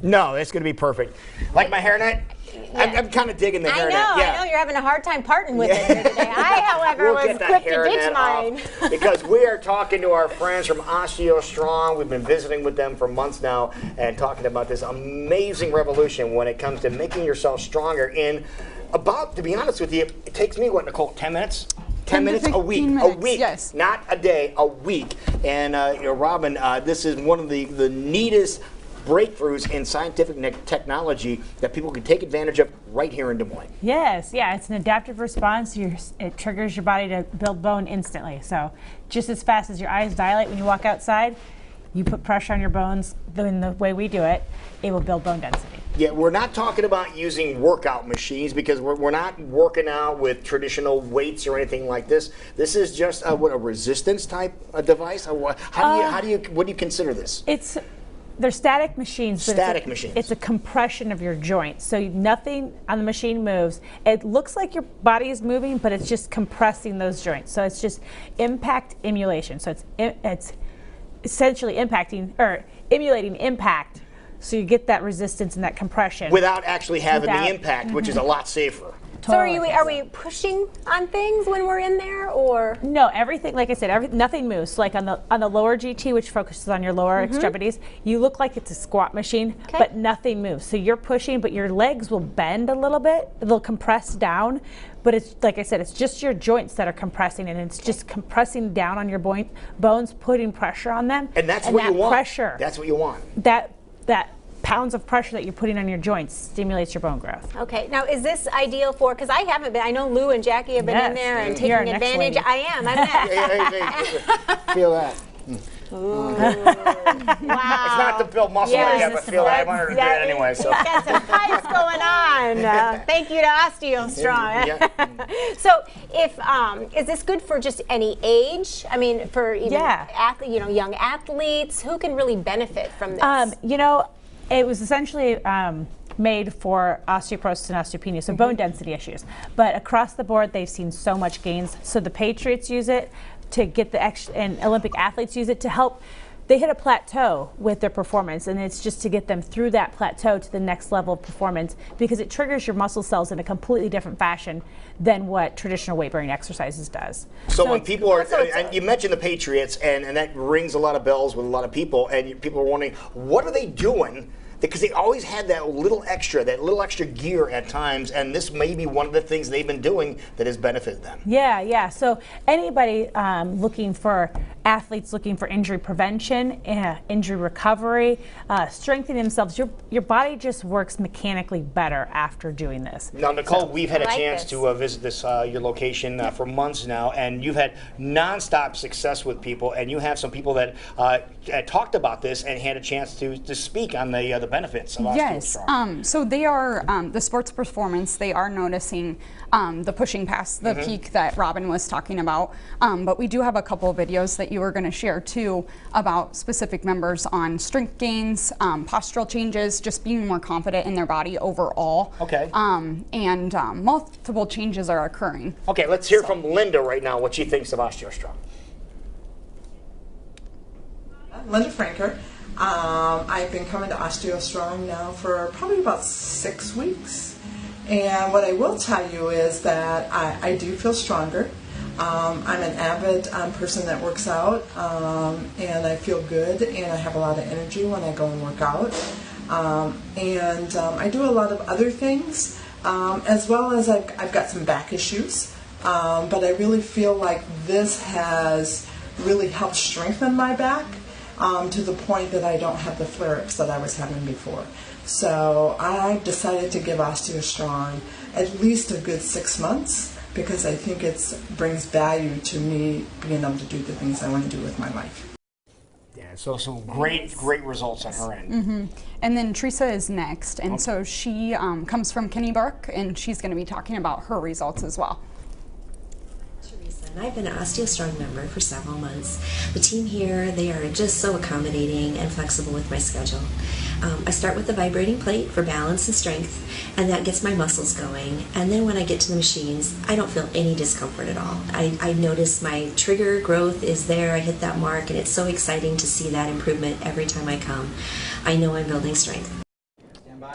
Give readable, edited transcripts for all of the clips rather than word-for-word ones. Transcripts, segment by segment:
No, it's going to be perfect. Like my hairnet? Yeah. I'm kind of digging the hairnet. I know. You're having a hard time parting with it here today. I, however, was quick to ditch mine. Because we are talking to our friends from Osteostrong. We've been visiting with them for months now and talking about this amazing revolution when it comes to making yourself stronger in about, to be honest with you, it takes me, what, Nicole, 10 minutes? 10 minutes a week, yes. Not a day, a week. And Robin, this is one of the neatest breakthroughs in scientific technology that people can take advantage of right here in Des Moines. Yes, yeah, it's an adaptive response. It triggers your body to build bone instantly. So just as fast as your eyes dilate when you walk outside, you put pressure on your bones in the way we do it, it will build bone density. Yeah, we're not talking about using workout machines because we're not working out with traditional weights or anything like this. This is just a resistance type device. What do you consider this? They're static machines. Static machines. It's a compression of your joints. So nothing on the machine moves. It looks like your body is moving, but it's just compressing those joints. So it's just impact emulation. So it's essentially emulating impact. So you get that resistance and that compression without actually having the impact, which is a lot safer. So are we pushing on things when we're in there, or no? Everything, like I said, nothing moves. So like on the lower GT, which focuses on your lower extremities, you look like it's a squat machine, but nothing moves. So you're pushing, but your legs will bend a little bit. They'll compress down, but it's like I said, it's just your joints that are compressing, and it's just compressing down on your bones, putting pressure on them. And that's what you want. Pressure. That's what you want. That pounds of pressure that you're putting on your joints stimulates your bone growth. Okay, now is this ideal for, because I haven't been, I know Lou and Jackie have been in there and taking advantage. I am. Feel that. Ooh. Wow. It's not to build muscle yet, but feel that. I wanted to do that anyway. So. Got some pipes going on. Thank you to Osteostrong. So, is this good for just any age? I mean, for even young athletes, who can really benefit from this? It was essentially made for osteoporosis and osteopenia, so bone density issues. But across the board, they've seen so much gains. So the Patriots use it to get and Olympic athletes use it to help. They hit a plateau with their performance, and it's just to get them through that plateau to the next level of performance, because it triggers your muscle cells in a completely different fashion than what traditional weight-bearing exercises does. So when people are, and you mentioned the Patriots, and that rings a lot of bells with a lot of people, and people are wondering, what are they doing? Because they always had that little extra gear at times, and this may be one of the things they've been doing that has benefited them. Yeah. So anybody athletes looking for injury prevention, injury recovery, strengthening themselves, your body just works mechanically better after doing this. Now, Nicole, we've had a chance to visit this your location for months now, and you've had nonstop success with people, and you have some people that talked about this and had a chance to speak on the benefits of Osteostrong. Yes. So they are the sports performance. They are noticing the pushing past the peak that Robin was talking about. But we do have a couple of videos that you were going to share too about specific members on strength gains, postural changes, just being more confident in their body overall. Okay. And multiple changes are occurring. Okay, let's hear from Linda right now what she thinks of Osteostrong. Linda Franker. I've been coming to Osteostrong now for probably about 6 weeks. And what I will tell you is that I do feel stronger. I'm an avid person that works out, and I feel good, and I have a lot of energy when I go and work out. I do a lot of other things, as well as I've got some back issues. But I really feel like this has really helped strengthen my back. To the point that I don't have the flare-ups that I was having before. So I decided to give Osteostrong at least a good 6 months, because I think it brings value to me being able to do the things I want to do with my life. Yeah, so some great results on her end. Mm-hmm. And then Teresa is next, and so she comes from Kenny Burke, and she's going to be talking about her results as well. And I've been an Osteostrong member for several months. The team here, they are just so accommodating and flexible with my schedule. I start with the vibrating plate for balance and strength, and that gets my muscles going. And then when I get to the machines, I don't feel any discomfort at all. I notice my trigger growth is there. I hit that mark, and it's so exciting to see that improvement every time I come. I know I'm building strength.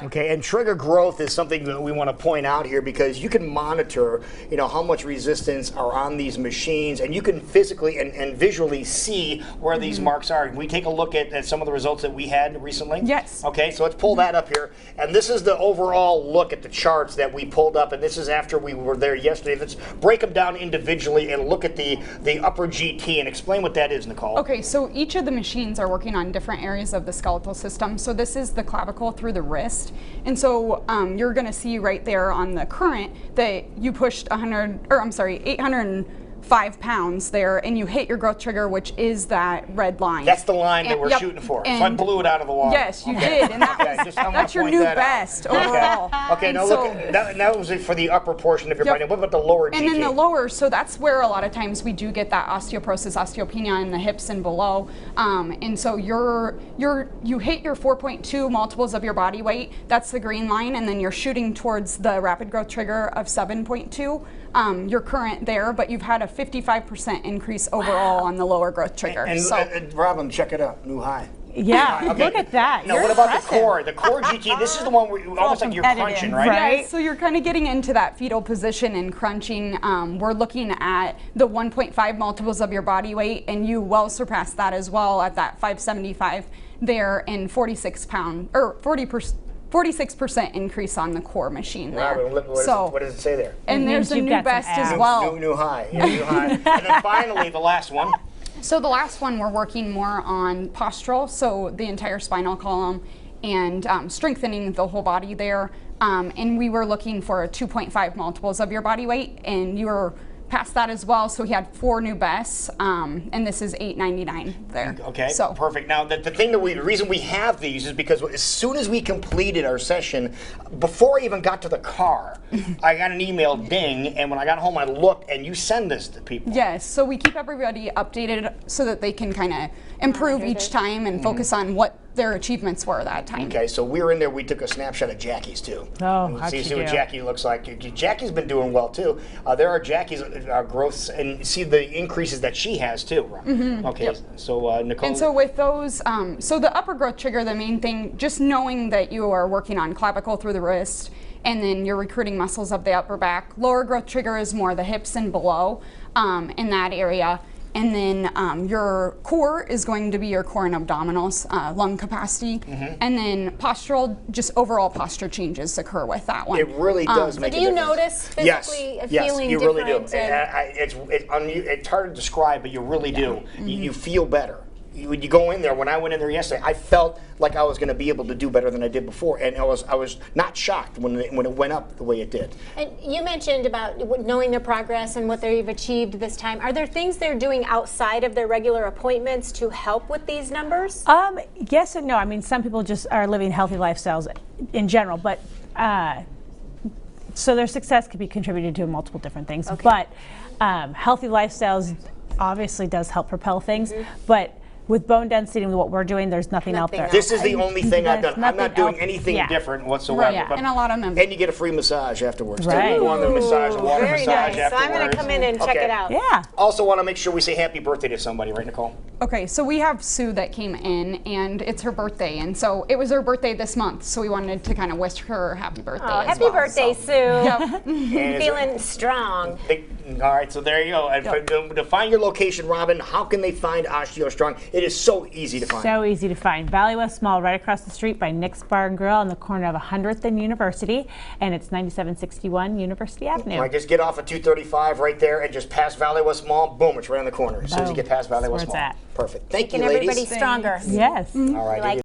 Okay, and trigger growth is something that we want to point out here because you can monitor, how much resistance are on these machines, and you can physically and visually see where these marks are. Can we take a look at some of the results that we had recently? Yes. Okay, so let's pull that up here, and this is the overall look at the charts that we pulled up, and this is after we were there yesterday. Let's break them down individually and look at the upper GT and explain what that is, Nicole. Okay, so each of the machines are working on different areas of the skeletal system. So this is the clavicle through the wrist. And so you're going to see right there on the current that you pushed 805 pounds there, and you hit your growth trigger, which is that red line. That's the line that we're shooting for. So I blew it out of the water. Yes, you did, and that's your new best overall. Okay, now look, that was it for the upper portion of your body. What about the lower GT? And then the lower, so that's where a lot of times we do get that osteoporosis, osteopenia in the hips and below. And so you hit your 4.2 multiples of your body weight. That's the green line, and then you're shooting towards the rapid growth trigger of 7.2. You're current there, but you've had a 55% increase overall on the lower growth trigger. And Robin, check it out, new high. Yeah, okay. Look at that. Now, what about the core? The core GT, this is the one where almost like you're crunching, right? Yeah, so you're kind of getting into that fetal position and crunching. We're looking at the 1.5 multiples of your body weight, and you well surpassed that as well at that 575 there, and 46% increase on the core machine there. Robin, what does it say there? And there's a new best as well. New high. Yeah, new high. And then finally, the last one. So the last one, we're working more on postural, so the entire spinal column, and strengthening the whole body there. And we were looking for 2.5 multiples of your body weight, and you were past that as well. So he had 4 new bests, and this is 899 there. Okay, so perfect. Now the reason we have these is because as soon as we completed our session, before I even got to the car, I got an email ding, and when I got home I looked, and you send this to people. Yes, so we keep everybody updated so that they can kind of improve each time and focus on what their achievements were that time. Okay, so we were in there, we took a snapshot of Jackie's too. Oh, see what Jackie looks like. Jacky's been doing well too. There are Jackie's growths, and see the increases that she has too. Okay, so Nicole. And so with those, so the upper growth trigger, the main thing, just knowing that you are working on clavicle through the wrist, and then you're recruiting muscles of the upper back. Lower growth trigger is more the hips and below in that area. And then your core is going to be your core and abdominals, lung capacity. And then postural, just overall posture changes occur with that one. It really does make a difference. Do you notice physically feeling you different? Really do. It's hard to describe, but you really do. You feel better. When you go in there, when I went in there yesterday, I felt like I was going to be able to do better than I did before, and I was not shocked when it went up the way it did. And you mentioned about knowing their progress and what they've achieved this time. Are there things they're doing outside of their regular appointments to help with these numbers? Yes and no. I mean, some people just are living healthy lifestyles in general, but so their success could be contributed to multiple different things. Okay. But healthy lifestyles obviously does help propel things, but with bone density and what we're doing, there's nothing out there. This is the only thing I've done. I'm not doing anything different whatsoever. Right. And a lot of members. And you get a free massage afterwards. Right. Too. Go on the massage, water Very massage nice. afterwards. So I'm going to come in and check it out. Yeah. Also want to make sure we say happy birthday to somebody, right, Nicole? Okay, so we have Sue that came in, and it's her birthday, and so it was her birthday this month, so we wanted to kind of wish her happy birthday. Oh, as happy well, birthday, so. Sue. Feeling strong. All right, so there you go. And to find your location, Robin, how can they find Osteostrong? It is so easy to find. So easy to find. Valley West Mall, right across the street by Nick's Bar and Grill on the corner of 100th and University, and it's 9761 University Avenue. All right, just get off at 235 right there and just pass Valley West Mall. Boom, it's right on the corner. As soon as you get past Valley West Mall. That's where it's at. Perfect. Thank you, Making ladies. everybody stronger. Yes. All right.